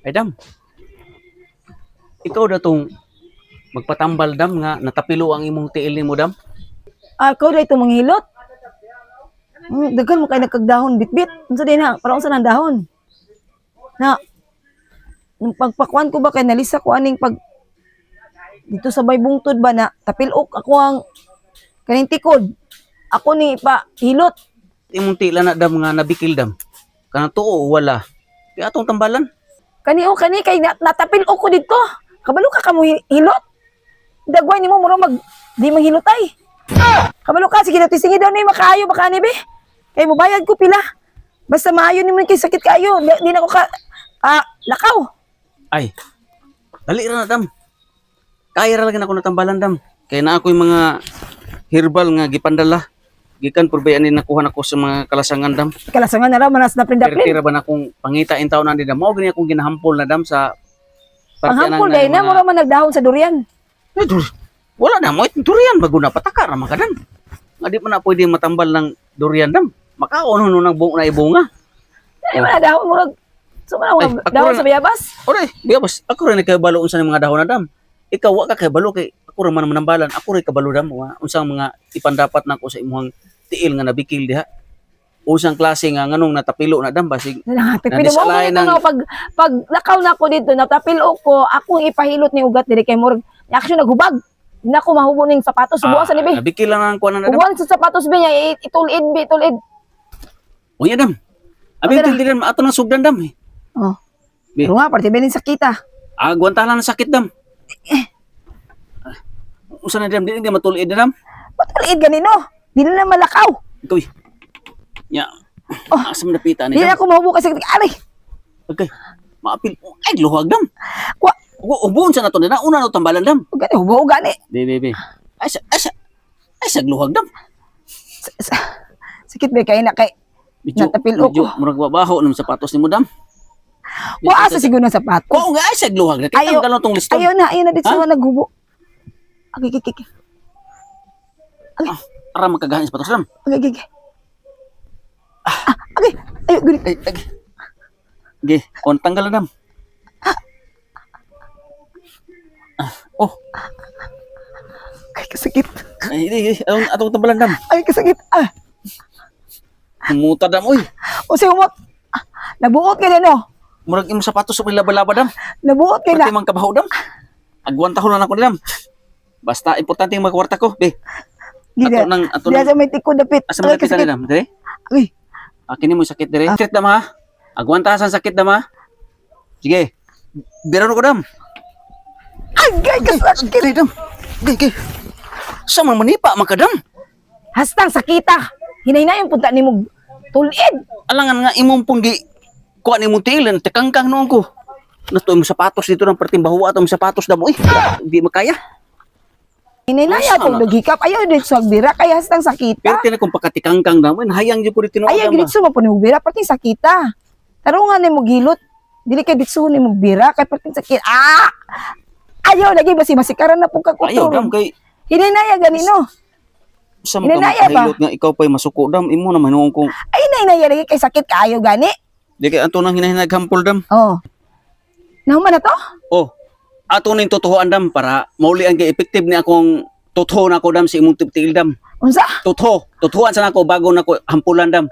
Ay dam, ikaw da tong magpatambal dam nga natapilo ang imong tiil nimo dam. Ikaw na itong manghilot. Daghan mo kay nagkagdahon bitbit. Unsa din na? Para unsa nang dahon? Na nung pagpakuan ko ba kay nalisa ko aning pag dito sa bay bungtod ba na tapilok ako ang kaning tikod. Ako ni pa hilot. Imong tiila na dam nga nabikil dam. Kanang tuo wala. Kaya atong tambalan. Kani kay natapilok ko dito. Kabalo ka kamo hilot. Dagway nimo mura mag di manghilotay. Kabalo ka sige natisingid daw ni makaayo baka ni be. Kay mo bayad ko pila. Basta maayo nimo kay sakit kayo. Di na ko ka lakaw. Ay, dali ra na dam. Kaya ra lang ako natambalan dam. Kaya na ako yung mga herbal nga gipandala. Gikan purbayan ni nakuha nako sa mga kalasangan dam. Kalasangan na ra manas na prindapin. Tira ba na akong pangita in taon na din dam. Mao gani akong ginahampol na dam sa Panghampol day na mura man nagdahon sa durian. Ay, wala na mo durian bago na pataka ra makadam. Nga di man na pwede matambal ng durian dam. Makaon no nang buong na ibunga. Ay man dahon mura. So man Ay, dahon sa bayabas. Ore, biyabas, ako rin nakabalo unsa ng mga dahon na dam. Ikaw wa ka kabalo kay ako ra man manambalan. Ako rin kabalo dam unsang mga ipandapat nako sa imong tiil nga nabikil diha. Usang klase nga nganong natapilo na dam basig. Pipilo mo ko pag lakaw na ko dito natapilo ko akong ipahilot ni ugat diri kay murag action naghubag. Na ko mahubo ning sapatos subuan sa nibi. Nabikil lang ang kuan na dam. Ubuan sa sapatos be niya itulid. Unya dam. Abi til dam ato nang sugdan dam. Oh. Be. Pero nga parte benin sakita. Agwanta lang ng sakit dam. Unsa na dam di nga matulid dam. Patulid ganino. Di na malakaw. Ikaw. Ya. Asam napitan ni Di na dam. ako mahubo kasi ari. Okay. Maapil. Ay luhag dam. Wa Ubon sa nato na una no tambalan dam. gani hubo gani. Be. Ay sa luhag dam. Sakit be kay na kay natapilo ko. Murag babaho ng sapatos nimo dam. Wa asa siguro ng sapatos. Ko nga ay sa luhag na Ayaw. kitang galon tong liston. Ayaw na dito sa naghubo. Okay. Ara magkagahin sa sapatos dam. Okay. Okay. Ayo gani. Ay. Ge, kon tanggal na dam. Oh, Ay kasakit. ay di atong tambalan dam. Ay kasakit. Muta dam oy. O si umot. Nabuot ka na no. Murag imong sapatos sa laba-laba dam. Nabuot ka Pati na. man kabaho dam. Agwan tahon na ako dam. Basta importante yung magkwarta ko, be. Gida. Ato Diya nang sa may tikod dapit. asa man kita dam, dire? Ay. Kini mo sakit dire. Sakit dam ha. Agwan ta sa sakit dam ha. Sige. Biro ko dam. Agay kasakit. Kiri dam. Gay. Sa man manipa makadam. Hastang sakita. Hinay na yung punta ni mo tulid. Alangan nga imong pong gi kuha ni mong tiilan, tekangkang noon ko. Nato yung sapatos dito ng pertimbaho at yung sapatos dam. Uy, di makaya. Hinay na ya kung nagikap. Ayaw dito sa bira kaya hastang sakita. Pero tinay kung pagkatikangkang dam, hayang yung ko dito Ayaw dito sa mapuno bira pati sakita. Tarungan ni mo gilot. Dili kay dito ni mo bira kay pati sakit. Ayaw lagi basi-basikaran na pong Ayaw dam kakuturo. kay Hinay na ya ganino. sa mga Inanaya ba? makahilot nga ikaw pa'y masuko dam. Imo naman noong kung Ay hinay na ya lagi kay sakit kaayo gani. di kay ato nang hinahinaghampol dam. Oh. Nahuman na to? Oh, ato ning totoo dam para mauli ang effective ni akong totoo na ako dam sa imong tiil dam. Unsa? Tutuan sa nako bago nako hampulan dam.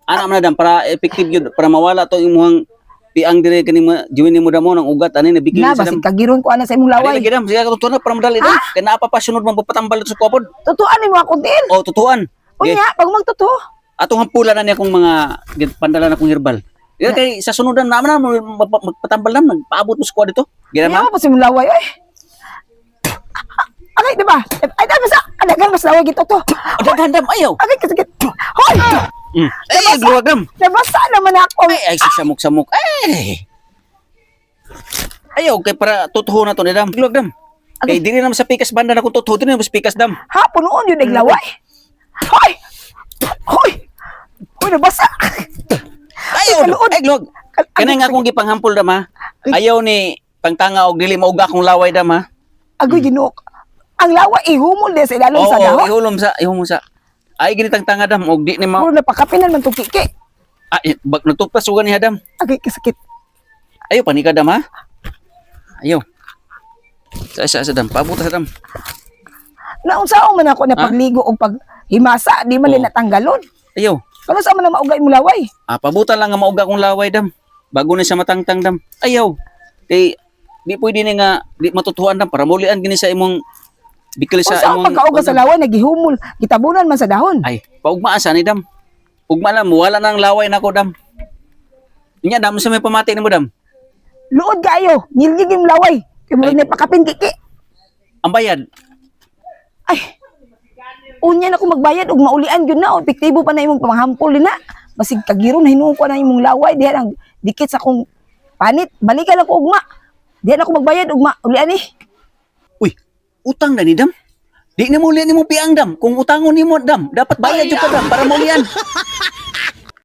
Ana man na dam para effective yun para mawala to imong piang dire kani mo jiwin nimo damo ng ugat ani nabikil Na sa basig dam. kagiron ko ana sa imong Laway. laway. Lagi dam, siya tutuan na para madali dam. Kaya naa pa sunod man patambal sa kuwapod. Tutuan ni mo ako din. O tutuan. Okay. Unya, pag magtuto. Atong hampulan na niya akong mga pandala na kong herbal. Yan kay sa sunudan naman na magpatambal na magpaabot mo sa kuwa dito. Gina Kaya ma? mo pa sa imong laway oy. Okay, di ba? Ay, dami sa adagan mas laway gito to. Daghan dam ayaw. Okay, kasakit. Hoy! Ay, gluwag dam. Nabasa naman ako. Ay, samok-samok. Ay. Ayaw kay para tutuho na to ni dam. Gluwag dam. Kay dili naman sa pikas banda na kung tutuho din sa pikas dam. Ha, punuon yun naglaway. Hoy! Hoy! Hoy, nabasa. Ayaw. Ay, gluwag. Kanay nga akong gipanghampol dam ha. Ayaw ni pangtanga og dili mauga akong laway dam ha. Agoy ginoo. Ang laway ihumol din sa ilalong sa Oo, dahon. ihulom sa. Ay ginitang tanga dam og di ni ma. Puro napakapinan man itong kiki. Ay, bag nagtupas ugan ni dam. Agay kasakit. Ayaw pa ni ka dam ha. Ayaw. Sa dam, pabuta sa dam. Naunsaon man ako na Ha? pagligo o paghimasa, di man Oo. din natanggalon. Ayaw. Kano sa man na maugay mo laway? Pabuta lang nga mauga kong laway dam. Bago na siya matangtang dam. Ayaw. Kay di pwede ni nga di matutuhan dam para mulian gini sa imong bikil sa Unsa ang imong pagkauga sa laway nagihumol, gitabunan man sa dahon. Ay, paugmaan sa ni dam. Ugma lang wala nang laway nako dam. Nya dam sa may pamati nimo dam. Luod kaayo, ngilgig yung laway. Kay mo na pakapin kiki. Ang bayad. Ay. Unya na ko magbayad og maulian gyud na, epektibo pa na imong panghampol din na. Basig kagiro na hinuon ko na imong laway diha lang dikit sa akong panit. Balikan lang ko ugma. Diha na ko magbayad ugma ulian ni. Uy, utang na ni dam. Di na mo ulian nimo piang dam. Kung utangon nimo dam, dapat bayad jud ka dam para maulian.